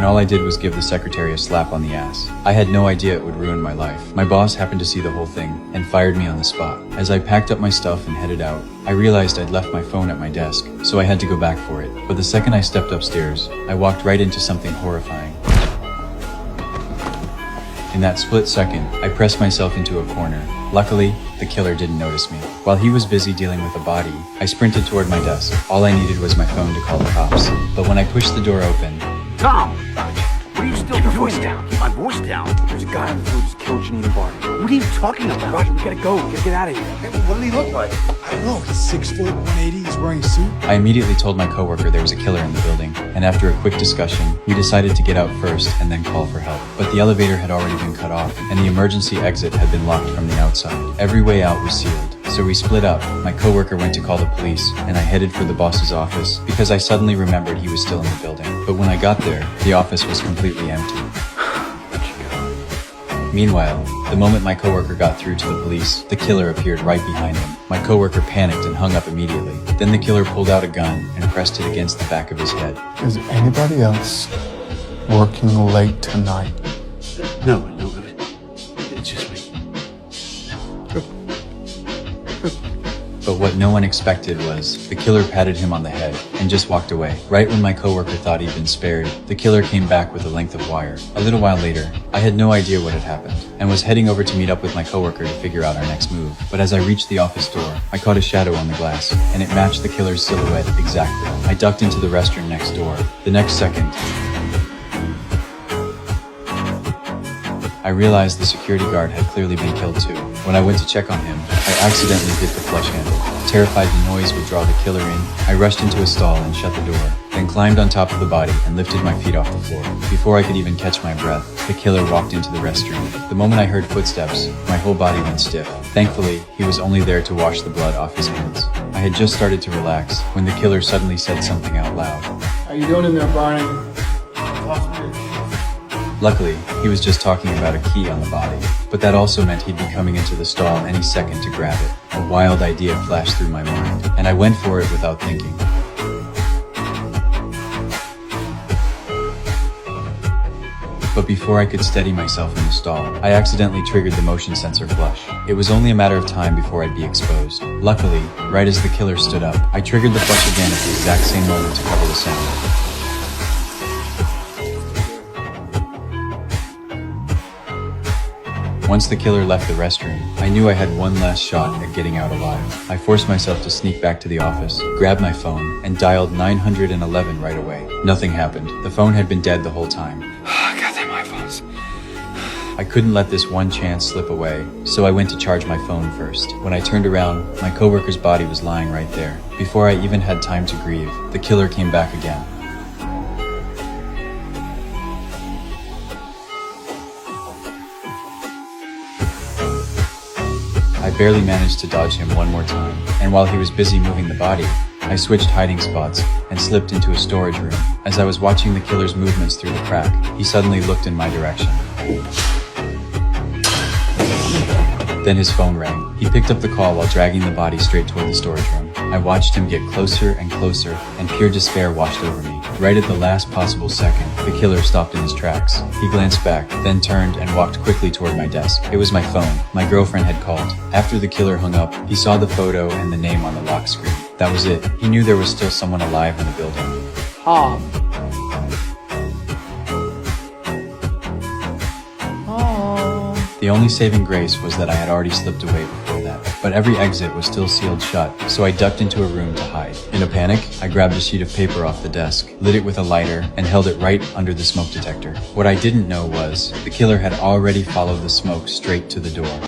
and all I did was give the secretary a slap on the ass. I had no idea it would ruin my life. My boss happened to see the whole thing and fired me on the spot. As I packed up my stuff and headed out, I realized I'd left my phone at my desk, so I had to go back for it. But the second I stepped upstairs, I walked right into something horrifying. In that split second, I pressed myself into a corner. Luckily, the killer didn't notice me. While he was busy dealing with a body, I sprinted toward my desk. All I needed was my phone to call the cops. But when I pushed the door open, Tom! What are you still doing? Voice down. Keep my voice down. There's a guy on the road just killed Janine Barney. What are you talking about? Roger, we gotta go. We gotta get out of here. Hey, what did he look like? I don't know, he's 6 foot, 180, he's wearing a suit. I immediately told my coworker there was a killer in the building, and after a quick discussion, we decided to get out first and then call for help. But the elevator had already been cut off, and the emergency exit had been locked from the outside. Every way out was sealed, so we split up. My coworker went to call the police, and I headed for the boss's office because I suddenly remembered he was still in the building. But when I got there, the office was completely empty. Meanwhile, the moment my coworker got through to the police, the killer appeared right behind him. My coworker panicked and hung up immediately. Then the killer pulled out a gun and pressed it against the back of his head. Is anybody else working late tonight? No, it's just me. But what no one expected was, the killer patted him on the head and just walked away. Right when my coworker thought he'd been spared, the killer came back with a length of wire. A little while later, I had no idea what had happened, and was heading over to meet up with my coworker to figure out our next move. But as I reached the office door, I caught a shadow on the glass, and it matched the killer's silhouette exactly. I ducked into the restroom next door. The next second, I realized the security guard had clearly been killed too. When I went to check on him, I accidentally hit the flush handle. Terrified the noise would draw the killer in, I rushed into a stall and shut the door, then climbed on top of the body and lifted my feet off the floor. Before I could even catch my breath, the killer walked into the restroom. The moment I heard footsteps, my whole body went stiff. Thankfully, he was only there to wash the blood off his hands. I had just started to relax when the killer suddenly said something out loud. How you doing in there, Barney? Luckily, he was just talking about a key on the body, but that also meant he'd be coming into the stall any second to grab it. A wild idea flashed through my mind, and I went for it without thinking. But before I could steady myself in the stall, I accidentally triggered the motion sensor flush. It was only a matter of time before I'd be exposed. Luckily, right as the killer stood up, I triggered the flush again at the exact same moment to cover the sound. Once the killer left the restroom, I knew I had one last shot at getting out alive. I forced myself to sneak back to the office, grabbed my phone, and dialed 911 right away. Nothing happened. The phone had been dead the whole time. Goddamn iPhones. I couldn't let this one chance slip away, so I went to charge my phone first. When I turned around, my coworker's body was lying right there. Before I even had time to grieve, the killer came back again. I barely managed to dodge him one more time, and while he was busy moving the body, I switched hiding spots and slipped into a storage room. As I was watching the killer's movements through the crack, he suddenly looked in my direction. Then his phone rang. He picked up the call while dragging the body straight toward the storage room. I watched him get closer and closer, and pure despair washed over me. Right at the last possible second, the killer stopped in his tracks. He glanced back, then turned and walked quickly toward my desk. It was my phone. My girlfriend had called. After the killer hung up, he saw the photo and the name on the lock screen. That was it. He knew there was still someone alive in the building. Tom. The only saving grace was that I had already slipped away before that, but every exit was still sealed shut, so I ducked into a room to hide. In a panic, I grabbed a sheet of paper off the desk, lit it with a lighter, and held it right under the smoke detector. What I didn't know was, the killer had already followed the smoke straight to the door.